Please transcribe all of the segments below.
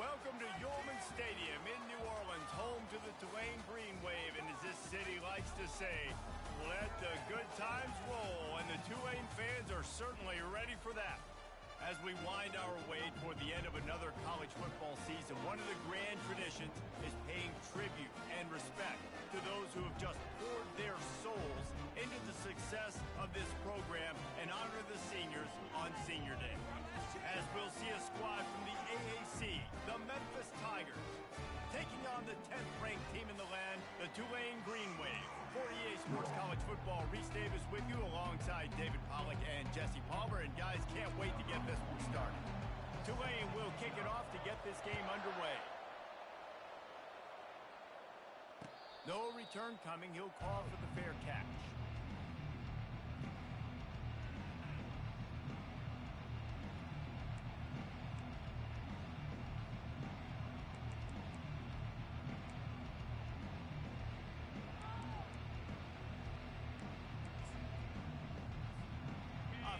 Welcome to Yulman Stadium in New Orleans, home to the Tulane Green Wave. And as this city likes to say, let the good times roll. And the Tulane fans are certainly ready for that. As we wind our way toward the end of another college football season, one of the grand traditions is paying tribute and respect to those who have just poured their souls into the success of this program and honor the seniors on Senior Day. As we'll see a squad from the AAC, the Memphis Tigers, taking on the 10th-ranked team in the land, the Tulane Green Wave. For EA Sports College Football, Reese Davis with you alongside David Pollack and Jesse Palmer. And guys, can't wait to get this one started. Tulane will kick it off to get this game underway. No return coming. He'll call for the fair catch.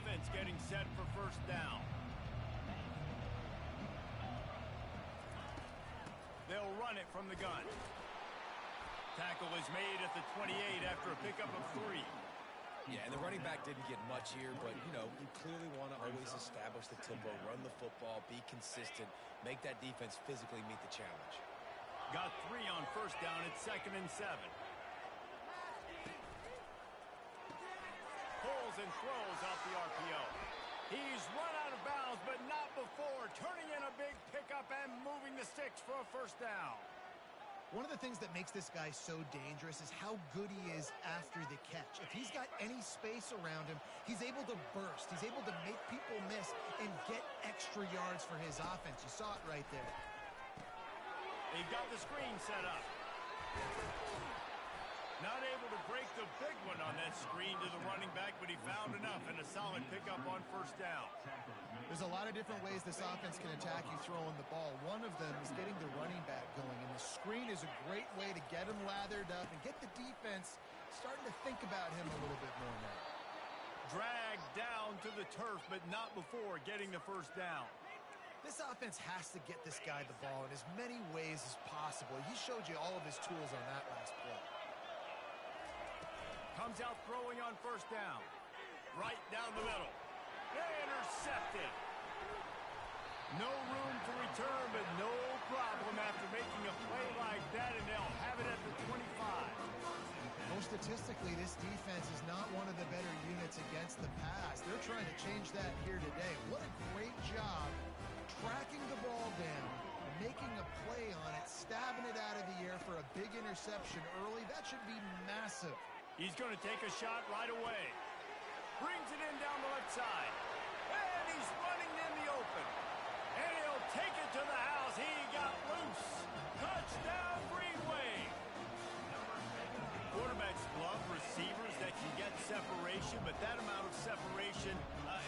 Offense getting set for first down. They'll run it from the gun. Tackle is made at the 28 after a pickup of 3. Yeah, and the running back didn't get much here, but, you know, you clearly want to always establish the tempo, run the football, be consistent, make that defense physically meet the challenge. Got 3 on first down at 2nd and 7. Pulls and throws off the RPO. He's run out of bounds, but not before. Turning in a big pickup and moving the sticks for a first down. One of the things that makes this guy so dangerous is how good he is after the catch. If he's got any space around him, he's able to burst. He's able to make people miss and get extra yards for his offense. You saw it right there. They've got the screen set up. Not able to break the big one on that screen to the running back, but he found enough and a solid pickup on first down. There's a lot of different ways this offense can attack you throwing the ball. One of them is getting the running back going, and the screen is a great way to get him lathered up and get the defense starting to think about him a little bit more now. Dragged down to the turf, but not before getting the first down. This offense has to get this guy the ball in as many ways as possible. He showed you all of his tools on that last play. Comes out throwing on first down. Right down the middle. Intercepted. No room to return, but no problem after making a play like that, and they'll have it at the 25. Most statistically, this defense is not one of the better units against the pass. They're trying to change that here today. What a great job tracking the ball down, making a play on it, stabbing it out of the air for a big interception early. That should be massive. He's going to take a shot right away. Brings it in down the left side. And he's running in the open. And he'll take it to the house. He got loose. Touchdown, Green Wave. Quarterbacks love receivers that can get separation, but that amount of separation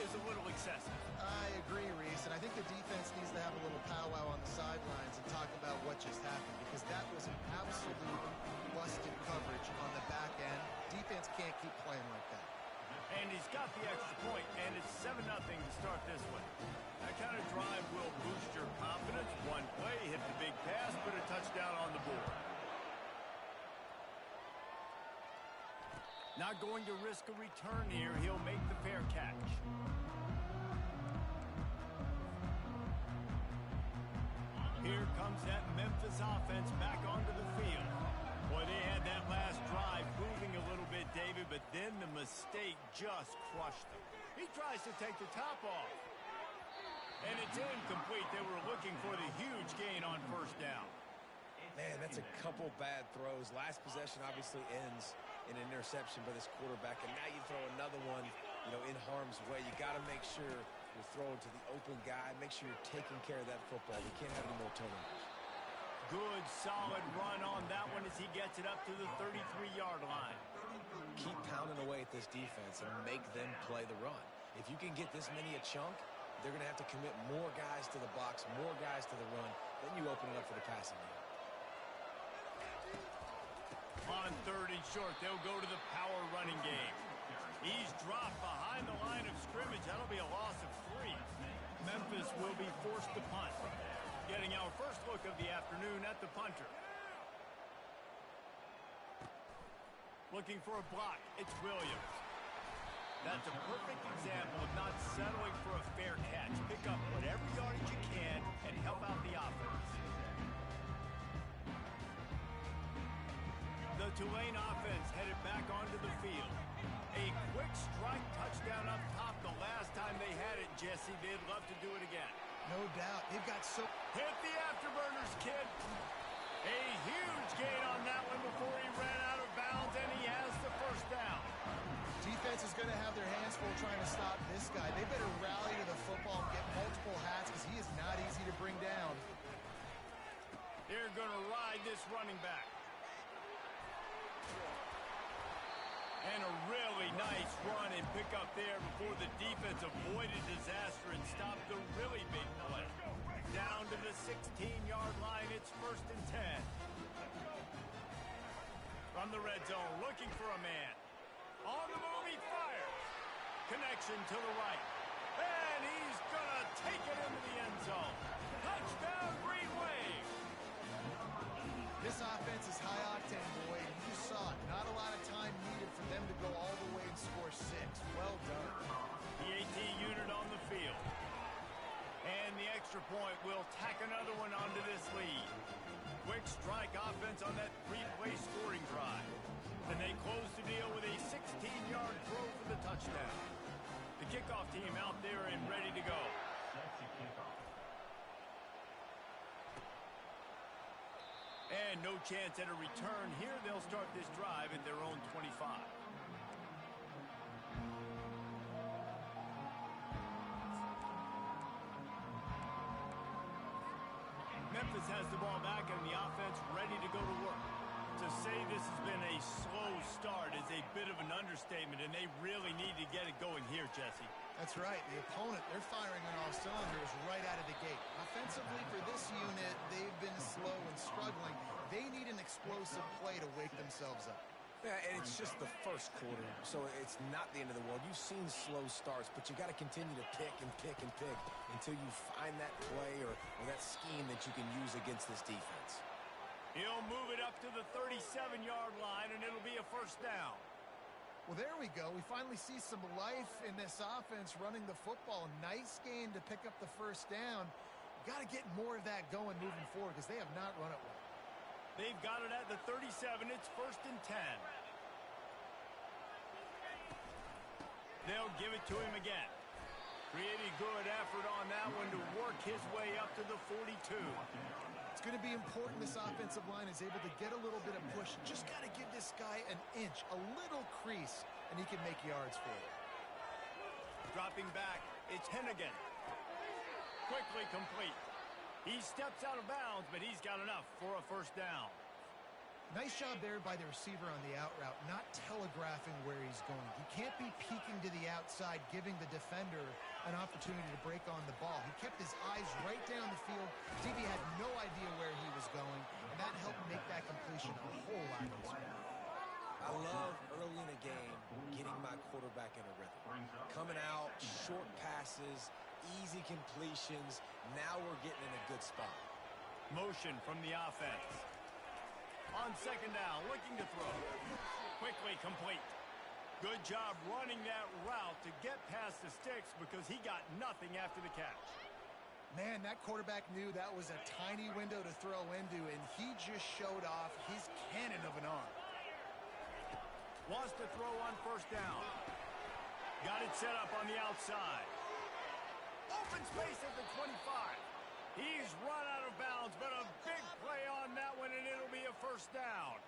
is a little excessive. I agree, Reese, and I think the defense needs to have a little powwow on the sidelines and talk about what just happened, because that was an absolute busted coverage on the back end. Defense can't keep playing like that. And he's got the extra point, and it's 7-0 to start this one. That kind of drive will boost your confidence. One play, hit the big pass, put a touchdown on the board. Not going to risk a return here. He'll make the fair catch. Here comes that Memphis offense back onto the field. Boy, they had that last drive moving a little bit, David, but then the mistake just crushed them. He tries to take the top off. And it's incomplete. They were looking for the huge gain on first down. Man, that's a couple bad throws. Last possession obviously ends in an interception by this quarterback, and now you throw another one, you know, in harm's way. You got to make sure you're throwing to the open guy. Make sure you're taking care of that football. You can't have any more turnovers. Good, solid run on that one as he gets it up to the 33-yard line. Keep pounding away at this defense and make them play the run. If you can get this many a chunk, they're going to have to commit more guys to the box, more guys to the run. Then you open it up for the passing game. On 3rd and short, they'll go to the power running game. He's dropped behind the line of scrimmage. That'll be a loss of 3. Memphis will be forced to punt. Getting out our first look of the afternoon at the punter. Looking for a block. It's Williams. That's a perfect example of not settling for a fair catch. Pick up whatever yardage you can and help out the offense. The Tulane offense headed back onto the field. A quick strike touchdown up top the last time they had it, Jesse. They'd love to do it again. No doubt. They've got so... Hit the afterburners, kid. A huge gain on that one before he ran out of bounds, and he has the first down. Defense is going to have their hands full trying to stop this guy. They better rally to the football and get multiple hats because he is not easy to bring down. They're going to ride this running back. And a really nice run and pick up there before the defense avoided disaster and stopped the really big play. Down to the 16-yard line, it's 1st and 10. From the red zone, looking for a man. On the move, he fires. Connection to the right. And he's going to take it into the end zone. Touchdown, Green Wave. This offense is high-octane, boy. You saw it. Not a lot of time needed for them to go all the way and score 6. Well done. The AT unit on the field. And the extra point will tack another one onto this lead. Quick strike offense on that 3-play scoring drive. And they close the deal with a 16-yard throw for the touchdown. The kickoff team out there and ready to go. And no chance at a return here. They'll start this drive at their own 25. Memphis has the ball back and the offense ready to go to work. To say this has been a slow start is a bit of an understatement, and they really need to get it going here, Jesse. That's right. The opponent, they're firing on all cylinders right out of the gate. Offensively, for this unit, they've been slow and struggling. They need an explosive play to wake themselves up. Yeah, and it's just the first quarter, so it's not the end of the world. You've seen slow starts, but you got to continue to pick and pick and pick until you find that play or that scheme that you can use against this defense. He'll move it up to the 37-yard line, and it'll be a first down. Well, there we go. We finally see some life in this offense running the football. Nice game to pick up the first down. Got to get more of that going moving forward because they have not run it well. They've got it at the 37. It's 1st and 10. They'll give it to him again. Pretty good effort on that one to work his way up to the 42. It's going to be important this offensive line is able to get a little bit of push. Just got to give this guy an inch, a little crease, and he can make yards for it. Dropping back, it's Hennigan. Quickly complete. He steps out of bounds, but he's got enough for a first down. Nice job there by the receiver on the out route, not telegraphing where he's going. He can't be peeking to the outside, giving the defender an opportunity to break on the ball. He kept his eyes right down the field. DB had no idea where he was going, and that helped make that completion a whole lot easier. I love early in a game getting my quarterback in a rhythm. Coming out, short passes, easy completions. Now we're getting in a good spot. Motion from the offense. On second down, looking to throw. Quickly complete. Good job running that route to get past the sticks because he got nothing after the catch. Man, that quarterback knew that was a tiny window to throw into, and he just showed off his cannon of an arm. Wants to throw on first down. Got it set up on the outside. Open space at the 25. He's run out of bounds, but a big play on that one, and it'll be a first down.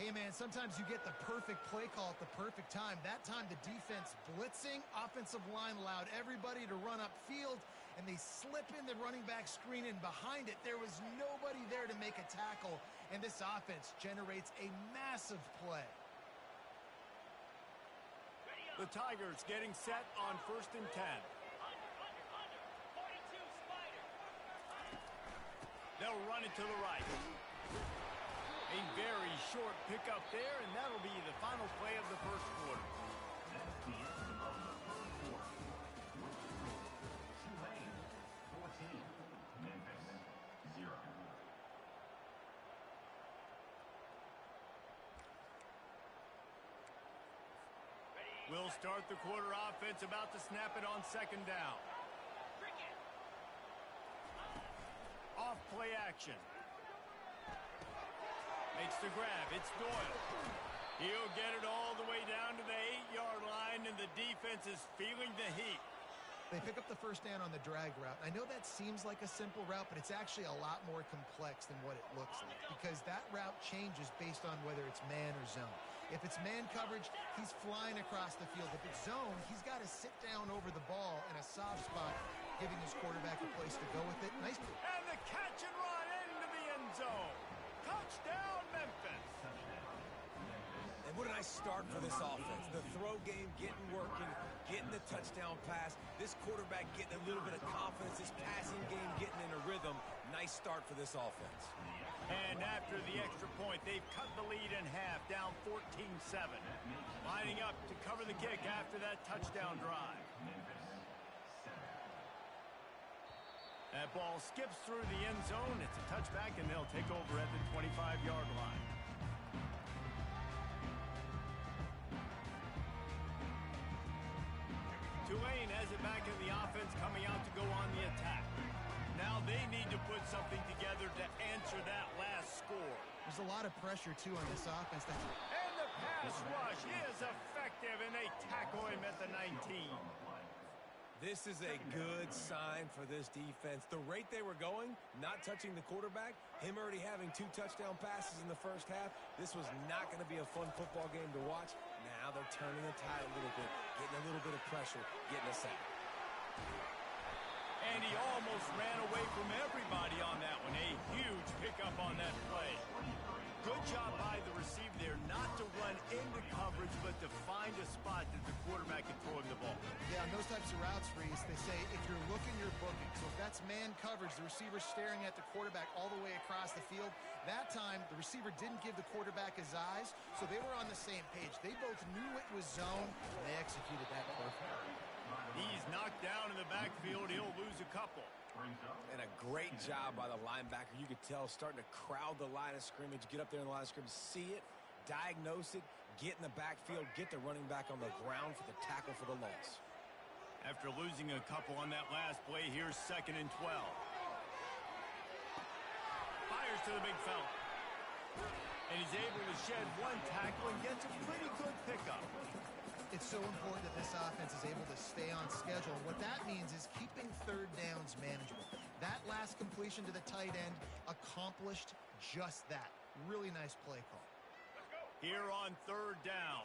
Hey, man, sometimes you get the perfect play call at the perfect time. That time the defense blitzing, offensive line allowed everybody to run upfield, and they slip in the running back screen, and behind it there was nobody there to make a tackle, and this offense generates a massive play. The Tigers getting set on 1st and 10. They'll run it to the right. A very short pickup there, and that'll be the final play of the first quarter. We'll start the quarter offense, about to snap it on second down. Off play action. Makes the grab. It's Doyle. He'll get it all the way down to the 8-yard line, and the defense is feeling the heat. They pick up the first down on the drag route. I know that seems like a simple route, but it's actually a lot more complex than what it looks like because that route changes based on whether it's man or zone. If it's man coverage, he's flying across the field. If it's zone, he's got to sit down over the ball in a soft spot, giving his quarterback a place to go with it. Nice. And the catch and run into the end zone. Touchdown, Memphis. And what a nice start for this offense. The throw game getting working, getting the touchdown pass. This quarterback getting a little bit of confidence. This passing game getting in a rhythm. Nice start for this offense. And after the extra point, they've cut the lead in half, down 14-7. Lining up to cover the kick after that touchdown drive. That ball skips through the end zone. It's a touchback, and they'll take over at the 25-yard line. Tulane has it back in the offense, coming out to go on the attack. Now they need to put something together to answer that last score. There's a lot of pressure, too, on this offense. And the pass rush is effective, and they tackle him at the 19. This is a good sign for this defense. The rate they were going, not touching the quarterback, him already having 2 touchdown passes in the first half, this was not going to be a fun football game to watch. Now they're turning the tide a little bit, getting a little bit of pressure, getting a sack. And he almost ran away from everybody on that one. A huge pickup on that play. Good job by the receiver there not to run into coverage, but to find a spot that the quarterback can throw him the ball. Yeah, on those types of routes, Reese, they say if you're looking, you're booking. So if that's man coverage, the receiver's staring at the quarterback all the way across the field. That time, the receiver didn't give the quarterback his eyes, so they were on the same page. They both knew it was zone, and they executed that perfectly. He's knocked down in the backfield. He'll lose a couple. And a great job by the linebacker. You could tell starting to crowd the line of scrimmage, get up there in the line of scrimmage, see it, diagnose it, get in the backfield, get the running back on the ground for the tackle for the loss. After losing a couple on that last play, here's 2nd and 12. Fires to the big fella. And he's able to shed one tackle and gets a pretty good pickup. It's so important that this offense is able to stay on schedule. What that means is keeping third downs manageable. That last completion to the tight end accomplished just that. Really nice play call. Here on 3rd down.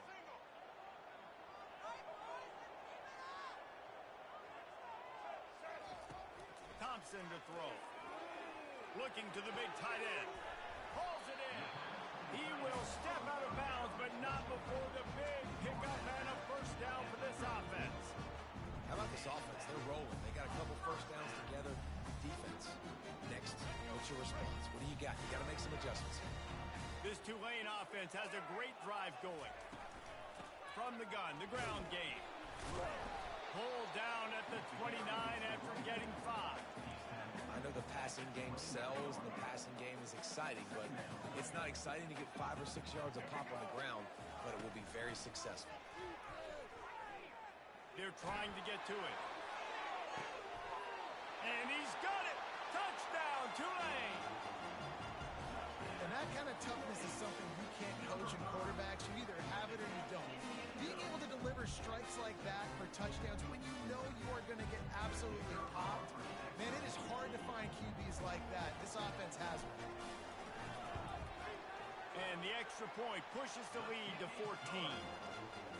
Thompson to throw. Looking to the big tight end. Pulls it in. He will step out of bounds, but not before the big pickup and a first down for this offense. How about this offense? They're rolling. They got a couple first downs together. Defense. Next, what's your response? What do you got? You got to make some adjustments. This Tulane offense has a great drive going. From the gun, the ground game. Pulled down at the 29 after getting 5. I know the passing game sells and the passing game is exciting, but it's not exciting to get 5 or 6 yards of pop on the ground, but it will be very successful. They're trying to get to it. And he's got it! Touchdown, Tulane! And that kind of toughness is something you can't coach in quarterbacks. You either have it or you don't. Being able to deliver strikes like that for touchdowns when you know you are going to get absolutely popped, man, it is hard to find QBs like that. This offense has one. And the extra point pushes the lead to 14.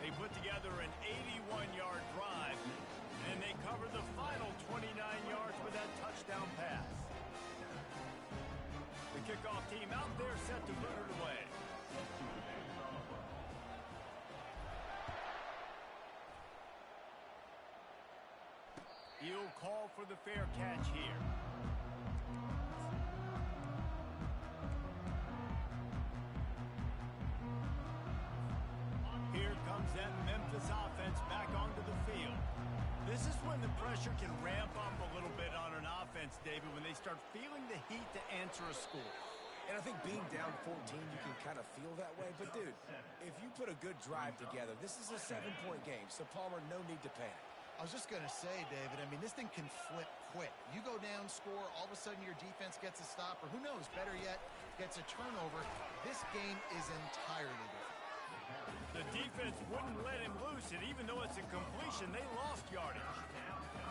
They put together an 81-yard drive, and they cover the final 29 yards with that touchdown pass. The kickoff team out there set to boot it away. He'll call for the fair catch here. Here comes that Memphis offense back onto the field. This is when the pressure can ramp up a little bit on an offense, David, when they start feeling the heat to answer a score. And I think being down 14, you can kind of feel that way. But, dude, if you put a good drive together, this is a 7-point game. So, Palmer, no need to panic. I was just going to say, David, I mean, this thing can flip quick. You go down, score, all of a sudden your defense gets a stop, or who knows, better yet, gets a turnover. This game is entirely different. The defense wouldn't let him loose, and even though it's a completion, they lost yardage.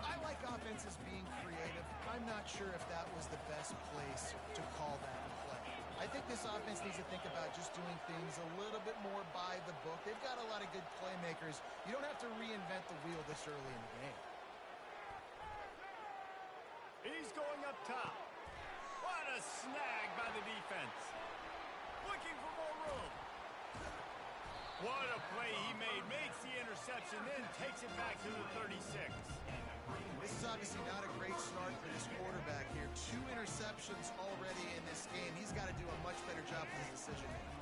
I like offenses being creative. I'm not sure if that was the best place to call that play. I think this offense needs to think about just doing things a little bit more by the book. They've got a lot of good playmakers. You don't have to reinvent the wheel this early in the game. He's going up top. What a snag by the defense. Looking for more room. What a play he made. Makes the interception, then takes it back to the 36. This is obviously not a great start for this quarterback here. 2 interceptions already in this game. He's got to do a much better job with his decision making.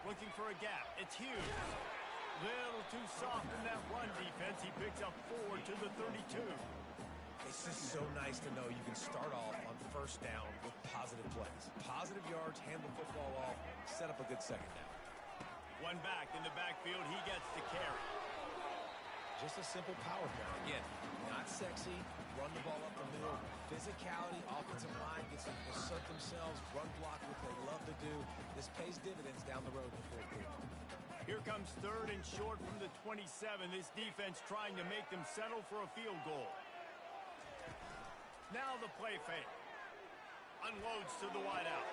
Looking for a gap. It's huge. Little too soft in that run defense. He picks up 4 to the 32. It's just so nice to know you can start off on first down with positive plays. Positive yards, hand the football off, set up a good second down. One back in the backfield. He gets the carry. Just a simple power play. Again, not sexy, run the ball up the middle, physicality, offensive line gets to assert themselves, run block, what they love to do. This pays dividends down the road in the fourth quarter. Here comes 3rd and short from the 27. This defense trying to make them settle for a field goal. Now the play fake. Unloads to the wideout.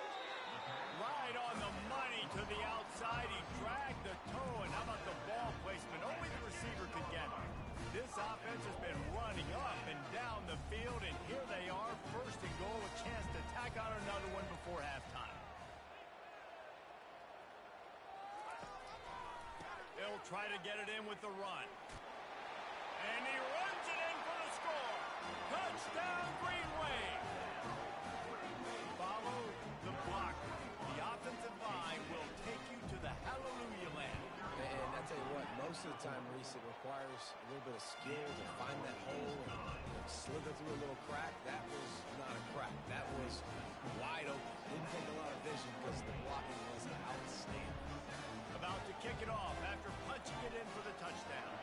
Right on the money to the outside. He dragged the toe, and how about the ball placement? Only the receiver could get it. This offense has been running up and down the field, and here they are, 1st and goal, a chance to tack on another one before halftime. They'll try to get it in with the run. And he runs it in for the score. Touchdown, Green Wave. Follow the block. The offensive line will take you to the hallelujah land. And I tell you what, most of the time, Reese, it requires a little bit of skill to find that hole and slither through a little crack. That was not a crack. That was wide open. Didn't take a lot of vision because the blocking was outstanding. About to kick it off after punching it in for the touchdown.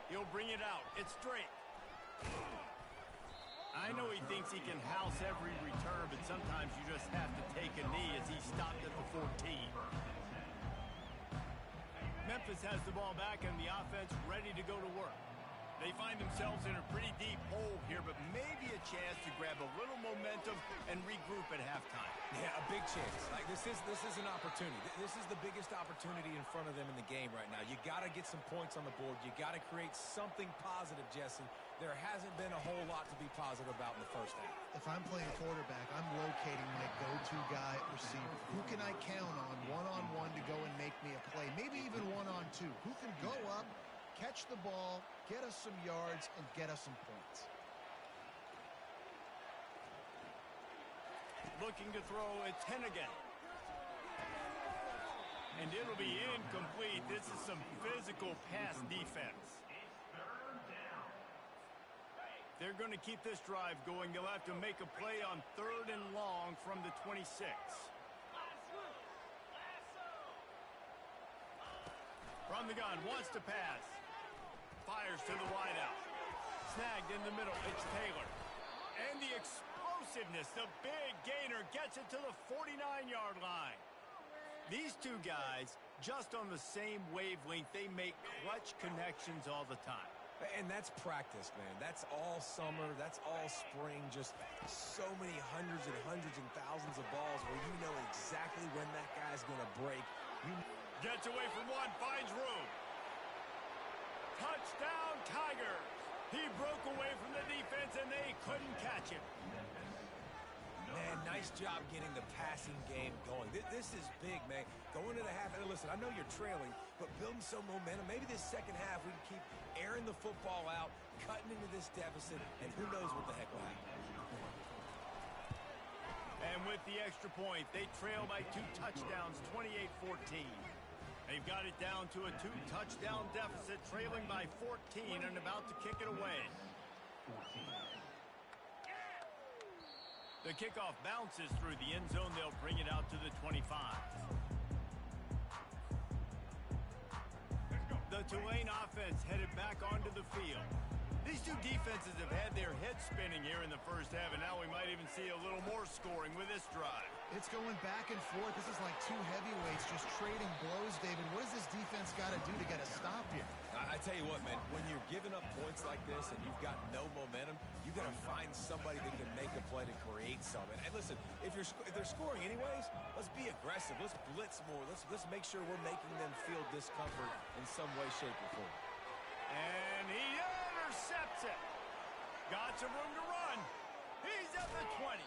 He'll bring it out. It's straight. I know he thinks he can house every return, but sometimes you just have to take a knee as he stopped at the 14. Memphis has the ball back and the offense ready to go to work. They find themselves in a pretty deep hole here, but maybe a chance to grab a little momentum and regroup at halftime. Yeah, a big chance. Like this is an opportunity. This is the biggest opportunity in front of them in the game right now. You got to get some points on the board. You got to create something positive, Jesse. There hasn't been a whole lot to be positive about in the first half. If I'm playing quarterback, I'm locating my go-to guy at receiver. Who can I count on one-on-one to go and make me a play? Maybe even one-on-two. Who can go up, catch the ball, get us some yards, and get us some points. Looking to throw, it's Hennigan. And it'll be incomplete. This is some physical pass defense. They're going to keep this drive going. They'll have to make a play on 3rd and long from the 26. From the gun, wants to pass. Fires to the wideout. Snagged in the middle. It's Taylor. And the explosiveness, the big gainer, gets it to the 49-yard line. These two guys, just on the same wavelength, they make clutch connections all the time. And that's practice, man. That's all summer. That's all spring. Just so many hundreds and thousands of balls where you know exactly when that guy's going to break. Gets away from one, finds room. Touchdown, Tigers. He broke away from the defense, and they couldn't catch him. Man, nice job getting the passing game going. This is big, man. Going to the half, and listen, I know you're trailing, but building some momentum. Maybe this second half we can keep airing the football out, cutting into this deficit, and who knows what the heck will happen. And with the extra point, they trail by 2 touchdowns, 28-14. They've got it down to a 2-touchdown deficit, trailing by 14 and about to kick it away. The kickoff bounces through the end zone. They'll bring it out to the 25. The Tulane offense headed back onto the field. These two defenses have had their heads spinning here in the first half, and now we might even see a little more scoring with this drive. It's going back and forth. This is like two heavyweights just trading blows, David. What does this defense got to do to get a stop here? I tell you what, man, when you're giving up points like this and you've got no momentum, you got to find somebody that can make a play to create something. And listen, if they're scoring anyways, let's be aggressive. Let's blitz more. Let's make sure we're making them feel discomfort in some way, shape, or form. And he intercepts it. Got some room to run. He's at the 20.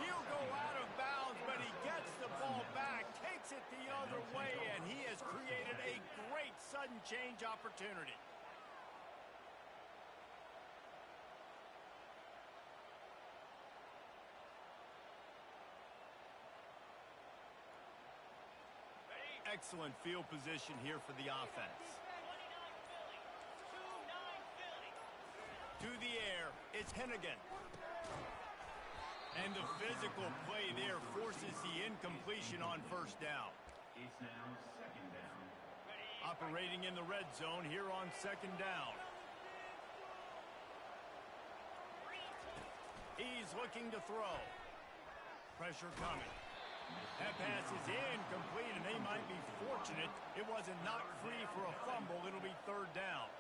He'll go out of bounds, but he gets the ball back, takes it the other way, and he has created a great sudden change opportunity. Excellent field position here for the offense. To the air, it's Hennigan. And the physical play there forces the incompletion on first down. It's now second down. Operating in the red zone here on second down. He's looking to throw. Pressure coming. That pass is incomplete, and they might be fortunate it wasn't knocked free for a fumble. It'll be third down.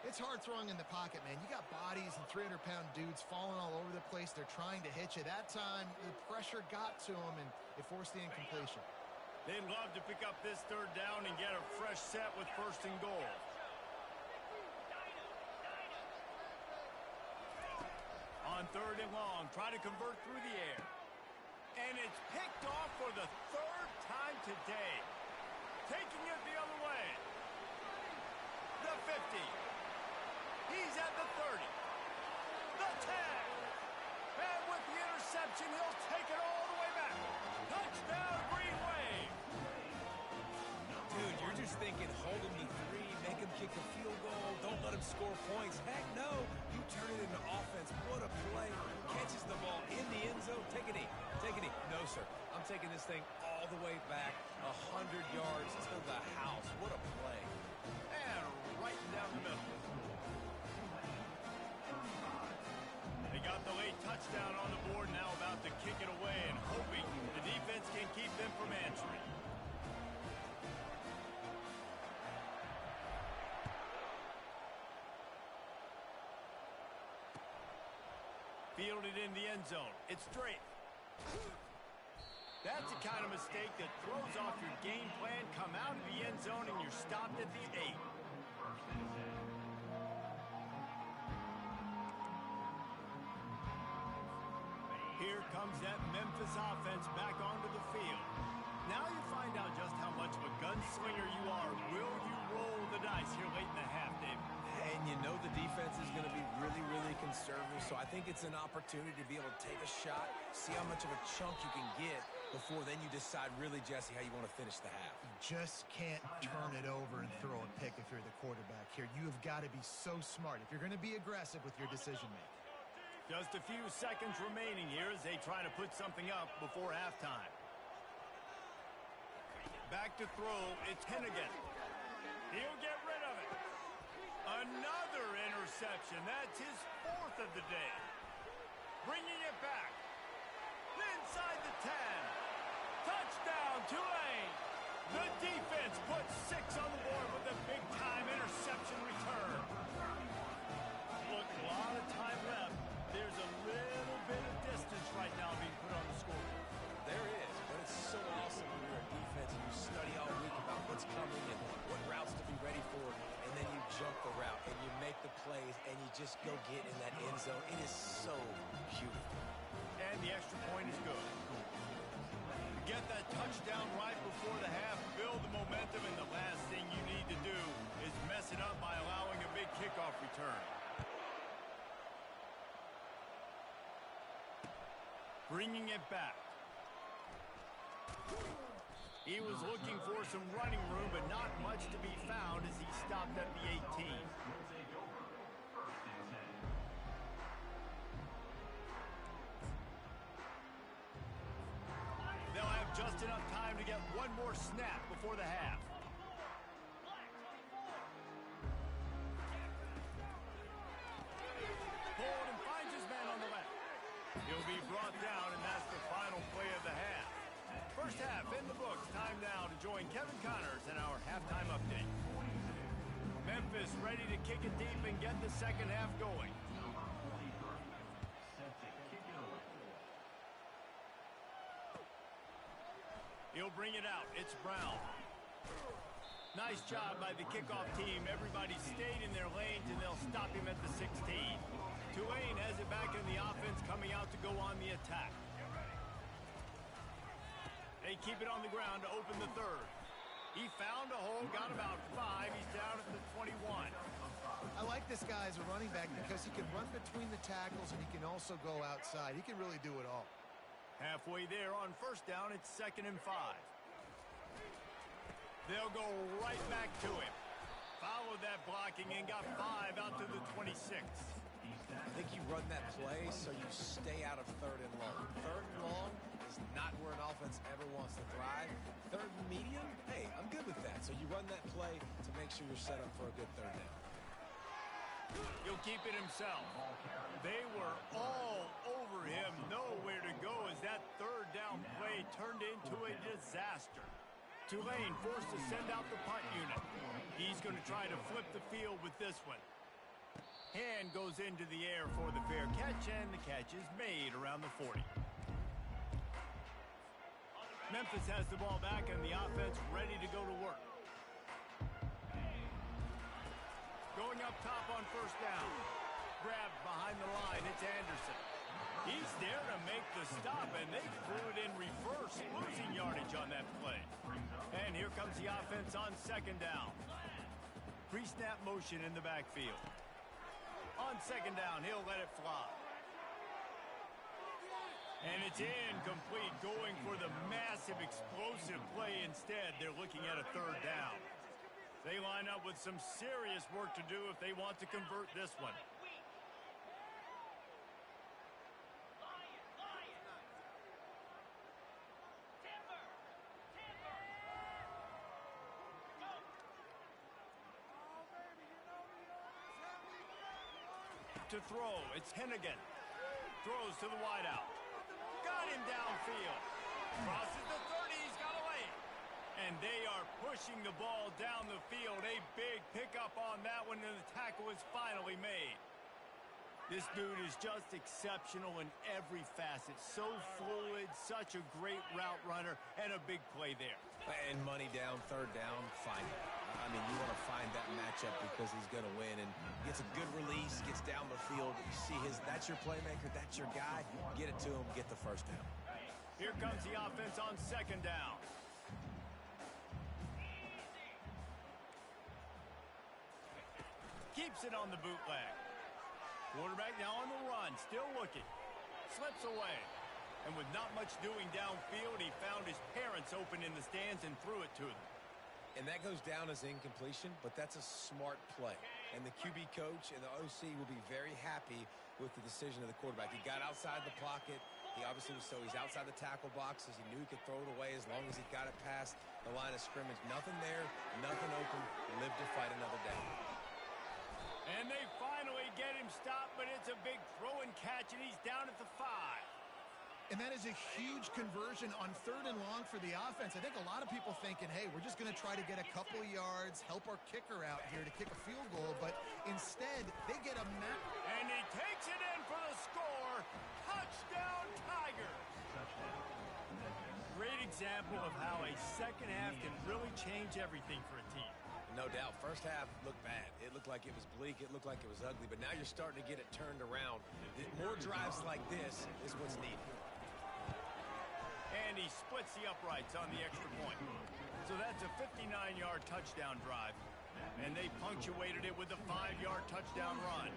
It's hard throwing in the pocket, man. You got bodies and 300-pound dudes falling all over the place. They're trying to hit you. That time, the pressure got to them, and it forced the incompletion. They'd love to pick up this third down and get a fresh set with first and goal. On third and long, try to convert through the air. And it's picked off for the third time today. Taking it the other way. The 50. He's at the 30. The 10. And with the interception, he'll take it all the way back. Touchdown, Green Wave. Dude, you're just thinking, hold him to 3, make him kick a field goal, don't let him score points. Heck no. You turn it into offense. What a play. Catches the ball in the end zone. Take a knee. Take a knee. No, sir. I'm taking this thing all the way back 100 yards to the house. What a play. And right down the middle. They got the late touchdown on the board, now about to kick it away and hoping the defense can keep them from answering. Fielded in the end zone. It's straight. That's the kind of mistake that throws off your game plan. Come out of the end zone and you're stopped at the 8. Here comes that Memphis offense back onto the field. Now you find out just how much of a gunslinger you are. Will you roll the dice here late in the half, David? And you know the defense is going to be really, really conservative, so I think it's an opportunity to be able to take a shot, see how much of a chunk you can get before then you decide really, Jesse, how you want to finish the half. You just can't turn it over and throw a pick if you're the quarterback here. You have got to be so smart if you're going to be aggressive with your decision-making. Just a few seconds remaining here as they try to put something up before halftime. Back to throw, it's Hennigan. He'll get rid of it. Another interception. That's his 4th of the day. Bringing it back. Inside the 10. Touchdown, Tulane. The defense puts 6 on the board with a big-time interception return. Look, a lot of time left. There's a little bit of distance right now being put on the scoreboard. There is, but it's so awesome when you're a defense and you study all week about what's coming and what routes to be ready for, and then you jump the route and you make the plays and you just go get in that end zone. It is so beautiful. And the extra point is good. Get that touchdown right before the half, build the momentum, and the last thing you need to do is mess it up by allowing a big kickoff return. Bringing it back. He was looking for some running room, but not much to be found as he stopped at the 18. They'll have just enough time to get one more snap before the half. Hold and finds his man on the left. He'll be brought down, and that's the final play of the half. First half in the books. Time now to join Kevin Connors in our halftime update. Memphis ready to kick it deep and get the second half going. He'll bring it out. It's Brown. Nice job by the kickoff team. Everybody stayed in their lanes, and they'll stop him at the 16. Tulane has it back in the offense, coming out to go on the attack. They keep it on the ground to open the third. He found a hole, got about 5. He's down at the 21. I like this guy as a running back because he can run between the tackles and he can also go outside. He can really do it all. Halfway there on first down, it's 2nd and 5. They'll go right back to him. Followed that blocking and got 5 out to the 26. I think you run that play so you stay out of 3rd and long. 3rd and long is not where an offense ever wants to thrive. 3rd and medium, hey, I'm good with that. So you run that play to make sure you're set up for a good 3rd down. He'll keep it himself. They were all over him, nowhere to go as that 3rd down play turned into a disaster. Tulane forced to send out the punt unit. He's going to try to flip the field with this one. Hand goes into the air for the fair catch, and the catch is made around the 40. Memphis has the ball back, and the offense ready to go to work. Going up top on first down. Grabbed behind the line, it's Anderson. He's there to make the stop, and they threw it in reverse, losing yardage on that play. And here comes the offense on 2nd down. Pre-snap motion in the backfield. On 2nd down, he'll let it fly. And it's incomplete, going for the massive explosive play instead. They're looking at a 3rd down. They line up with some serious work to do if they want to convert this one. To throw, it's Hennigan. Throws to the wideout. Got him downfield. Crosses the 30, he's got away. And they are pushing the ball down the field. A big pickup on that one, and the tackle is finally made. This dude is just exceptional in every facet. So fluid, such a great route runner, and a big play there. And money down, 3rd down, find it. I mean, you want to find that matchup because he's going to win. And gets a good release, gets down the field. You see that's your playmaker, that's your guy. Get it to him, get the 1st down. Here comes the offense on 2nd down. Keeps it on the bootleg. Quarterback now on the run, still looking. Slips away. And with not much doing downfield, he found his parents open in the stands and threw it to them. And that goes down as incompletion, but that's a smart play. And the QB coach and the OC will be very happy with the decision of the quarterback. He got outside the pocket. He obviously was he's outside the tackle boxes. He knew he could throw it away as long as he got it past the line of scrimmage. Nothing there, nothing open. Live to fight another day. And they finally get him stopped, but it's a big throw and catch, and he's down at the 5. And that is a huge conversion on 3rd and long for the offense. I think a lot of people thinking, hey, we're just going to try to get a couple of yards, help our kicker out here to kick a field goal. But instead, they get a and he takes it in for the score. Touchdown, Tigers. Great example of how a second half can really change everything for a team. No doubt. First half looked bad. It looked like it was bleak. It looked like it was ugly. But now you're starting to get it turned around. More drives like this is what's needed. And he splits the uprights on the extra point. So that's a 59-yard touchdown drive. And they punctuated it with a 5-yard touchdown run.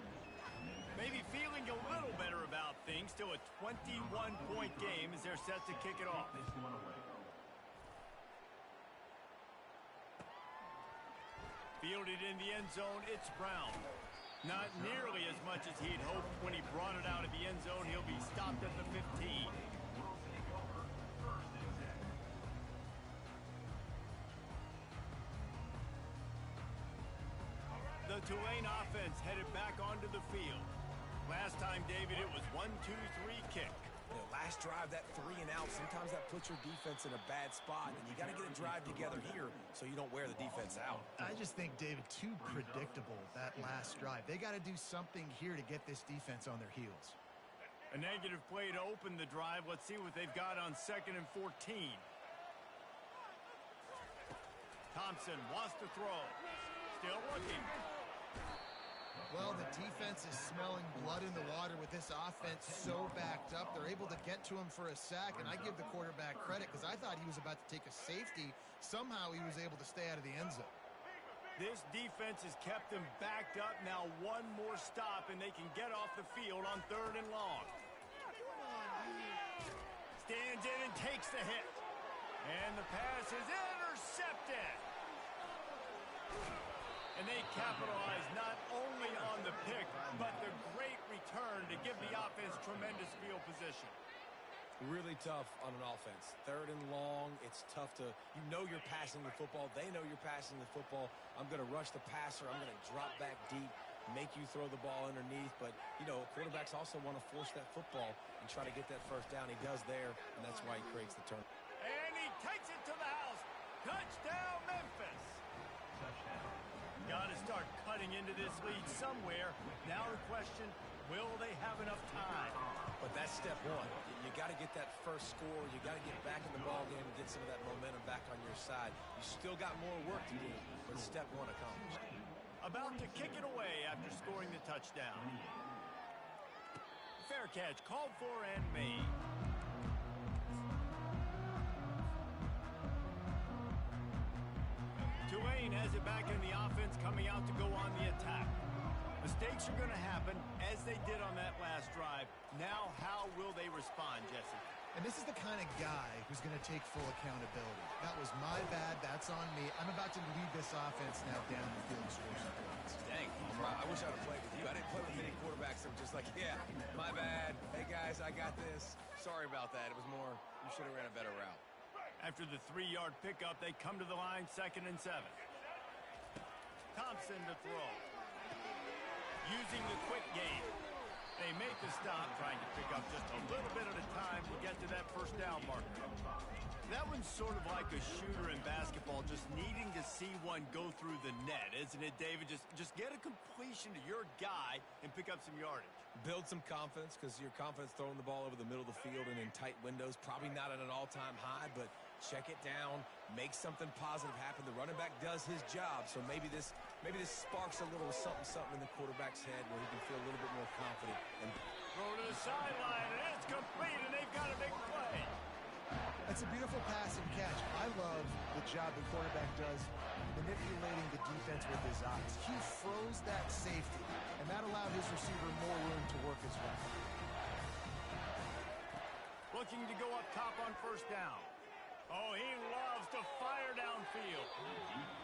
Maybe feeling a little better about things. Still a 21-point game as they're set to kick it off. Fielded in the end zone, it's Brown. Not nearly as much as he'd hoped when he brought it out of the end zone. He'll be stopped at the 15. The Tulane offense headed back onto the field. Last time, David, it was 1-2-3 kick. Last drive, that 3 and out, sometimes that puts your defense in a bad spot, and you got to get a drive together here so you don't wear the defense out. I just think, David, too predictable, that last drive. They got to do something here to get this defense on their heels. A negative play to open the drive. Let's see what they've got on 2nd and 14. Thompson wants to throw. Still looking. Well, the defense is smelling blood in the water with this offense so backed up. They're able to get to him for a sack, and I give the quarterback credit because I thought he was about to take a safety. Somehow he was able to stay out of the end zone. This defense has kept them backed up. Now one more stop, and they can get off the field on 3rd and long. Stands in and takes the hit. And the pass is intercepted. And they capitalize not only on the pick, but the great return to give the offense tremendous field position. Really tough on an offense. 3rd and long, it's tough to, you know you're passing the football. They know you're passing the football. I'm going to rush the passer. I'm going to drop back deep, make you throw the ball underneath. But, you know, quarterbacks also want to force that football and try to get that first down. He does there, and that's why he creates the turn. And he takes it to the house. Touchdown, Memphis. Got to start cutting into this lead somewhere. Now the question, will they have enough time? But that's step one. You got to get that first score. You got to get back in the ball game and get some of that momentum back on your side. You still got more work to do, but step one accomplished. About to kick it away after scoring the touchdown. Fair catch called for and made. Tulane has it back in the offense, coming out to go on the attack. Mistakes are going to happen, as they did on that last drive. Now, how will they respond, Jesse? And this is the kind of guy who's going to take full accountability. That was my bad. That's on me. I'm about to lead this offense now down the field and score some points. Dang, I wish I would have played with you. I didn't play with many quarterbacks that were just like, yeah, my bad. Hey, guys, I got this. Sorry about that. It was more, you should have ran a better route. After the 3-yard pickup, they come to the line, 2nd and 7. Thompson to throw. Using the quick game. They make the stop, trying to pick up just a little bit at a time to get to that first down marker. That one's sort of like a shooter in basketball, just needing to see one go through the net, isn't it, David? Just get a completion to your guy and pick up some yardage. Build some confidence, because your confidence throwing the ball over the middle of the field and in tight windows, probably not at an all-time high, but check it down, make something positive happen. The running back does his job, so maybe this sparks a little something in the quarterback's head where he can feel a little bit more confident. And throw to the sideline, and it's complete, and they've got a big play. It's a beautiful pass and catch. I love the job the quarterback does manipulating the defense with his eyes. He froze that safety, and that allowed his receiver more room to work his way. Looking to go up top on first down. Oh, he loves to fire downfield.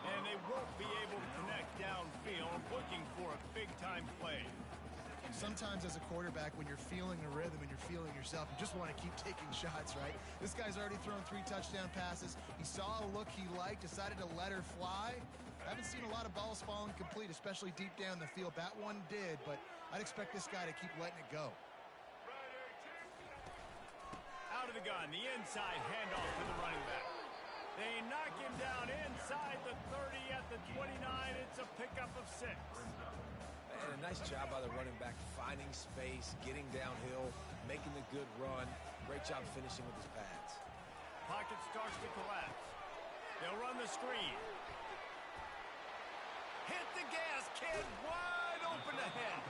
And they won't be able to connect downfield, looking for a big-time play. Sometimes as a quarterback, when you're feeling the rhythm and you're feeling yourself, you just want to keep taking shots, right? This guy's already thrown 3 touchdown passes. He saw a look he liked, decided to let her fly. I haven't seen a lot of balls falling complete, especially deep down the field. That one did, but I'd expect this guy to keep letting it go. Out of the gun, the inside handoff to the running back. They knock him down inside the 30 at the 29. It's a pickup of 6. And a nice job by the running back, finding space, getting downhill, making the good run. Great job finishing with his pads. Pocket starts to collapse. They'll run the screen. Hit the gas, kid, wide open ahead.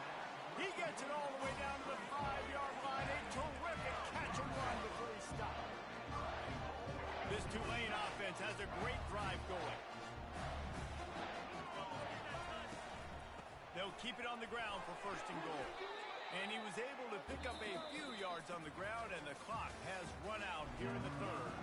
He gets it all the way down to the 5-yard line. A terrific catch and run before he stopped. This Tulane offense has a great drive going. They'll keep it on the ground for 1st and goal. And he was able to pick up a few yards on the ground, and the clock has run out here in the 3rd.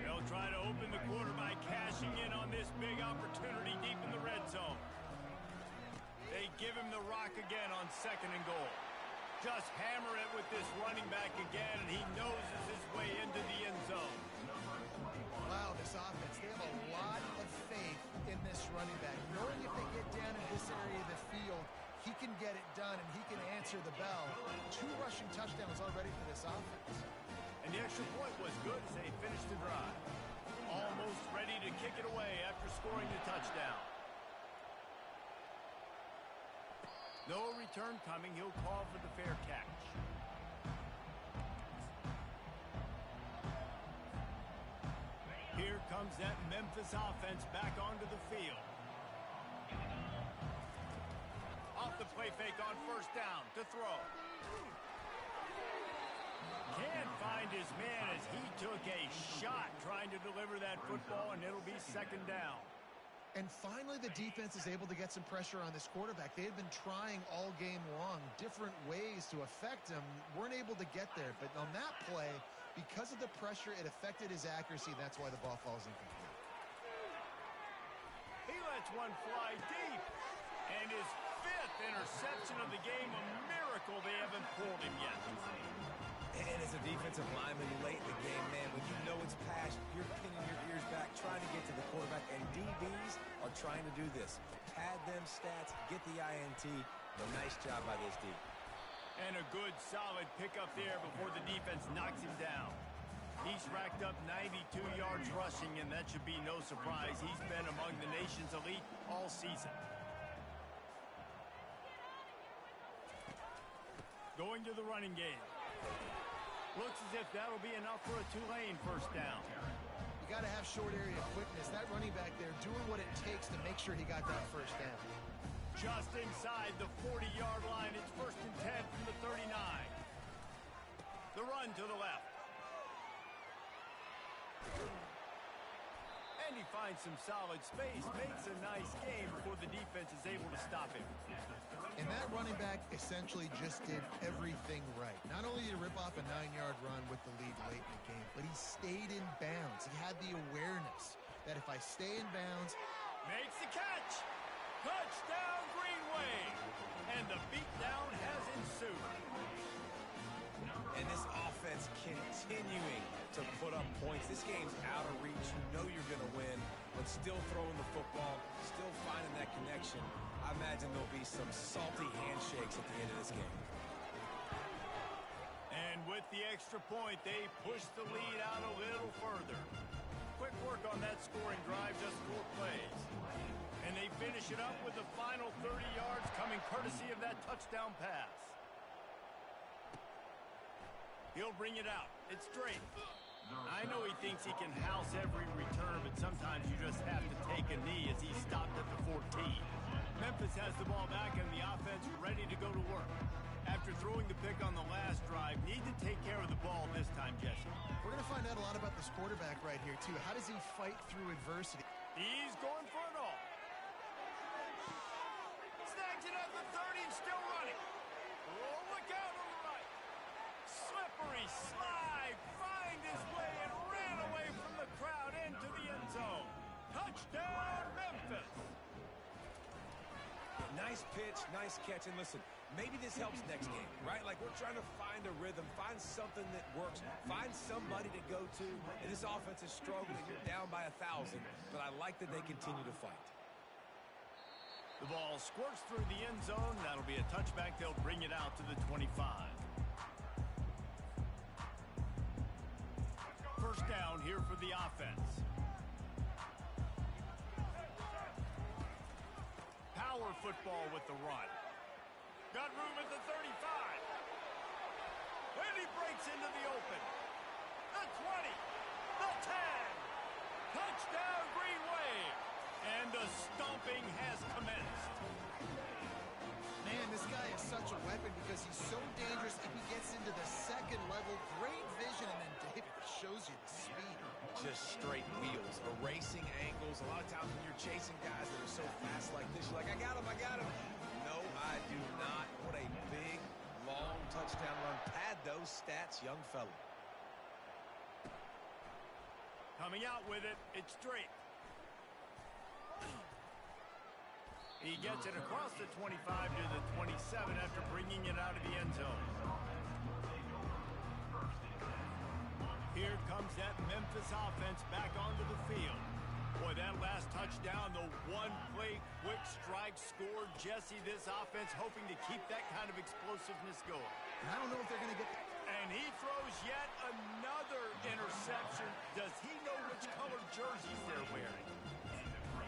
They'll try to open the quarter by cashing in on this big opportunity deep in the red zone. They give him the rock again on 2nd and goal. Just hammer it with this running back again, and he noses his way into the end zone. Wow, this offense, they have a lot of faith in this running back. Knowing if they get down in this area of the field, he can get it done and he can answer the bell. 2 rushing touchdowns already for this offense. And the extra point was good as they finished the drive. Almost ready to kick it away after scoring the touchdown. No return coming. He'll call for the fair catch. Here comes that Memphis offense back onto the field. Off the play fake on 1st down to throw. Can't find his man as he took a shot trying to deliver that football, and it'll be 2nd down. And finally, the defense is able to get some pressure on this quarterback. They had been trying all game long, different ways to affect him, weren't able to get there. But on that play, because of the pressure, it affected his accuracy. That's why the ball falls incomplete. He lets one fly deep. And his 5th interception of the game, a miracle they haven't pulled him yet. And as a defensive lineman late in the game, man, when you know it's past, you're pinning your ears back, trying to get to the quarterback, and DBs are trying to do this. Pad them stats, get the INT. A nice job by this D. And a good, solid pickup there before the defense knocks him down. He's racked up 92 yards rushing, and that should be no surprise. He's been among the nation's elite all season. Going to the running game. Looks as if that'll be enough for a Tulane 1st down. You got to have short area quickness. That running back there doing what it takes to make sure he got that 1st down. Just inside the 40-yard line. It's 1st and 10 from the 39. The run to the left. And he finds some solid space. Makes a nice game before the defense is able to stop him. And that running back essentially just did everything right. Not only did he rip off a 9-yard run with the lead late in the game, but he stayed in bounds. He had the awareness that if I stay in bounds... Makes the catch! Touchdown Greenway! And the beatdown has ensued. And this offense continuing to put up points. This game's out of reach. You know you're going to win, but still throwing the football, still finding that connection. I imagine there'll be some salty handshakes at the end of this game. And with the extra point, they push the lead out a little further. Quick work on that scoring drive, just 4 plays. And they finish it up with the final 30 yards coming courtesy of that touchdown pass. He'll bring it out. It's straight. I know he thinks he can house every return, but sometimes you just have to take a knee as he stopped at the 14. Memphis has the ball back and the offense ready to go to work. After throwing the pick on the last drive, need to take care of the ball this time, Jesse. We're going to find out a lot about this quarterback right here, too. How does he fight through adversity? He's going for it all. Snags it at the 30 and still running. Oh, look out on the right. Slippery slide. Find his way and ran away from the crowd into the end zone. Touchdown, Memphis. Nice pitch, nice catch. And listen, maybe this helps next game, right? Like we're trying to find a rhythm, find something that works, find somebody to go to. And this offense is struggling. You're down by 1,000, but I like that they continue to fight. The ball squirts through the end zone. That'll be a touchback. They'll bring it out to the 25. 1st down here for the offense. Power football with the run. Got room at the 35. And he breaks into the open. The 20. The 10. Touchdown Greenway. And the stomping has commenced. Man, this guy is such a weapon because he's so dangerous if he gets into the 2nd level. Great vision, and then David shows you the speed. Just straight wheels, erasing angles. A lot of times when you're chasing guys that are so fast like this, you're like, I got him, I got him. No, I do not. What a big, long touchdown run. Pad those stats, young fella. Coming out with it, it's Drake. He gets it across the 25 to the 27 after bringing it out of the end zone. Here comes that Memphis offense back onto the field. Boy, that last touchdown, the one-play quick strike score. Jesse, this offense hoping to keep that kind of explosiveness going. And I don't know if they're going to get... And he throws yet another interception. Does he know which color jerseys they're wearing?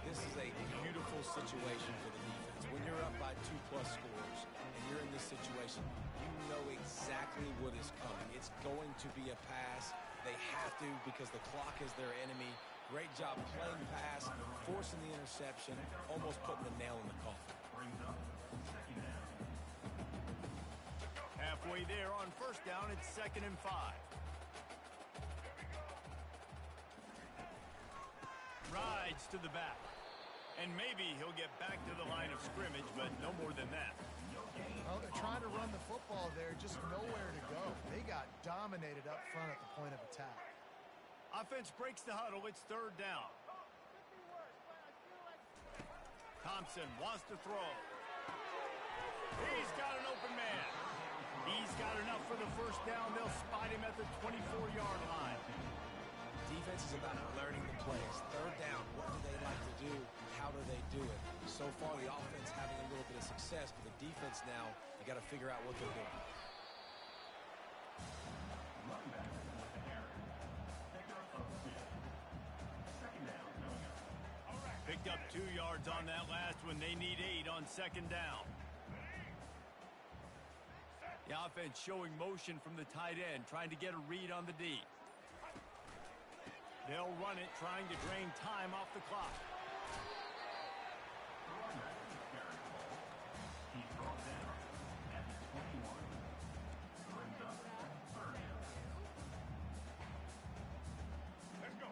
This is a beautiful situation for the defense. When you're up by 2+ scores and you're in this situation, you know exactly what is coming. It's going to be a pass. They have to because the clock is their enemy. Great job playing pass, forcing the interception, almost putting the nail in the coffin. Halfway there on first down, it's 2nd and 5. Rides to the back. And maybe he'll get back to the line of scrimmage, but no more than that. Well, they're trying to run the football there, just nowhere to go. They got dominated up front at the point of attack. Offense breaks the huddle. It's 3rd down. Thompson wants to throw. He's got an open man. He's got enough for the first down. They'll spot him at the 24-yard line. Defense is about learning the plays. 3rd down, what do they like to do? How do they do it? So far, the offense having a little bit of success, but the defense now, you got to figure out what they're doing. Picked up 2 yards on that last one. They need 8 on 2nd down. The offense showing motion from the tight end, trying to get a read on the D. They'll run it, trying to drain time off the clock.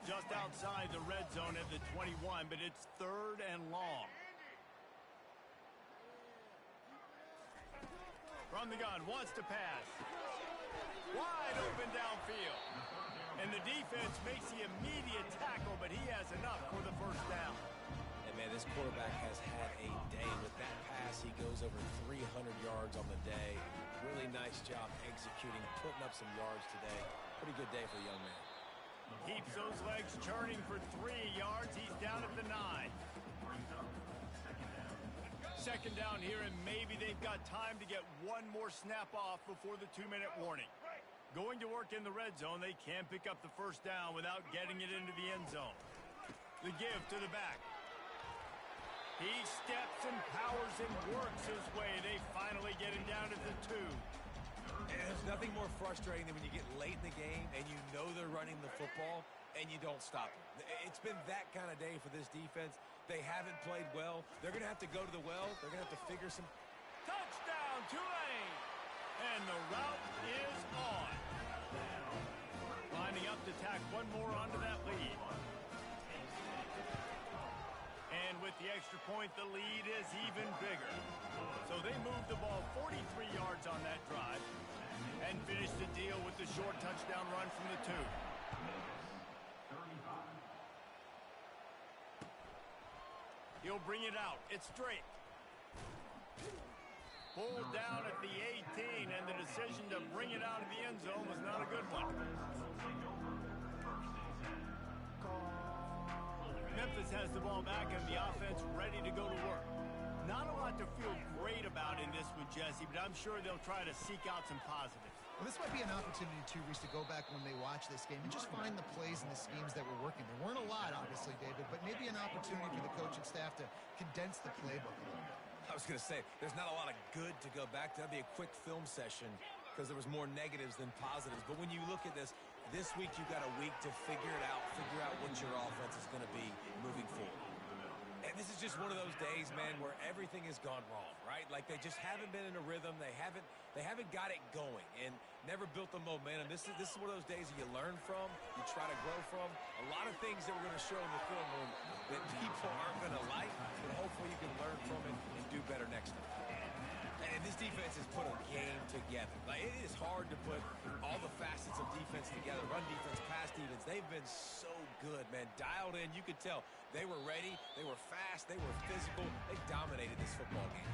Just outside the red zone at the 21, but it's 3rd and long. From the gun, wants to pass. Wide open downfield. And the defense makes the immediate tackle, but he has enough for the first down. And, man, this quarterback has had a day. With that pass, he goes over 300 yards on the day. Really nice job executing, putting up some yards today. Pretty good day for the young man. Keeps those legs churning for 3 yards. He's down at the 9. 2nd down here, and maybe they've got time to get one more snap off before the 2-minute warning. Going to work in the red zone, they can't pick up the first down without getting it into the end zone. The give to the back. He steps and powers and works his way. They finally get him down at the 2. And there's nothing more frustrating than when you get late in the game and you know they're running the football and you don't stop it. It's been that kind of day for this defense. They haven't played well. They're going to have to go to the well. They're going to have to figure some... Touchdown, Tulane! And the route is on. Lining up to tack one more onto that lead. And with the extra point, the lead is even bigger. So they move the ball 43 yards on that drive and finish the deal with the short touchdown run from the 2. He'll bring it out. It's Drake. Pulled down at the 18, and the decision to bring it out of the end zone was not a good one. Memphis has the ball back, and the offense ready to go to work. Not a lot to feel great about in this one, Jesse, but I'm sure they'll try to seek out some positives. Well, this might be an opportunity, too, Reese, to go back when they watch this game and just find the plays and the schemes that were working. There weren't a lot, obviously, David, but maybe an opportunity for the coaching staff to condense the playbook a little bit. I was going to say, there's not a lot of good to go back to. That'd be a quick film session because there was more negatives than positives. But when you look at this week you've got a week to figure it out, figure out what your offense is going to be moving forward. And this is just one of those days, man, where everything has gone wrong, right? Like they just haven't been in a rhythm. They haven't got it going and never built the momentum. This is one of those days that you learn from, you try to grow from. A lot of things that we're going to show in the film room that people aren't going to like, but hopefully you can learn from it and do better next time. And this defense has put a game together. Like, it is hard to put all the facets of defense together, run defense, pass defense. They've been so good, man. Dialed in, you could tell. They were ready, they were fast, they were physical. They dominated this football game.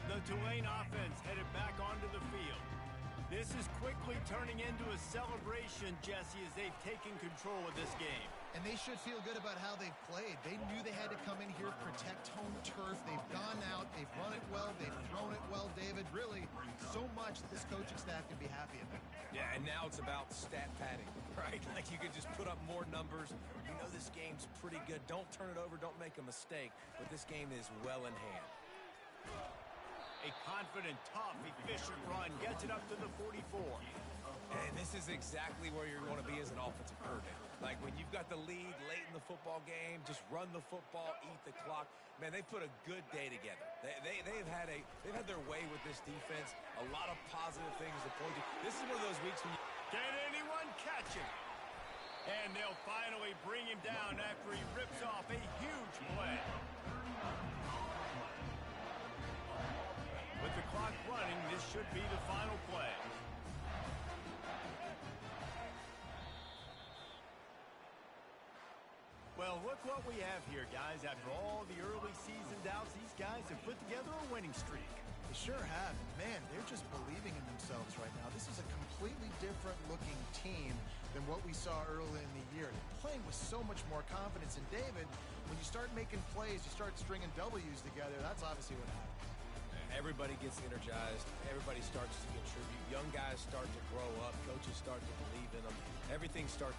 The Tulane offense headed back onto the field. This is quickly turning into a celebration, Jesse, as they've taken control of this game. And they should feel good about how they've played. They knew they had to come in here, protect home turf. They've gone out, they've run it well, they've thrown it well, David. Really, so much that this coaching staff can be happy about. Yeah, and now it's about stat padding, right? Like you could just put up more numbers. You know this game's pretty good. Don't turn it over, don't make a mistake. But this game is well in hand. A confident, tough, efficient run gets it up to the 44. And this is exactly where you want to be as an offensive coordinator. Like when you've got the lead late in the football game, just run the football, eat the clock. Man, they put a good day together. They've had their way with this defense. A lot of positive things to point to. This is one of those weeks when you... Can anyone catch him? And they'll finally bring him down after he rips off a huge play. With the clock running, this should be the final play. Well, look what we have here, guys. After all the early season doubts, these guys have put together a winning streak. They sure have. Man, they're just believing in themselves right now. This is a completely different looking team than what we saw early in the year. They're playing with so much more confidence. And David, when you start making plays, you start stringing W's together, that's obviously what happens. Everybody gets energized. Everybody starts to contribute. Young guys start to grow up. Coaches start to believe in them. Everything starts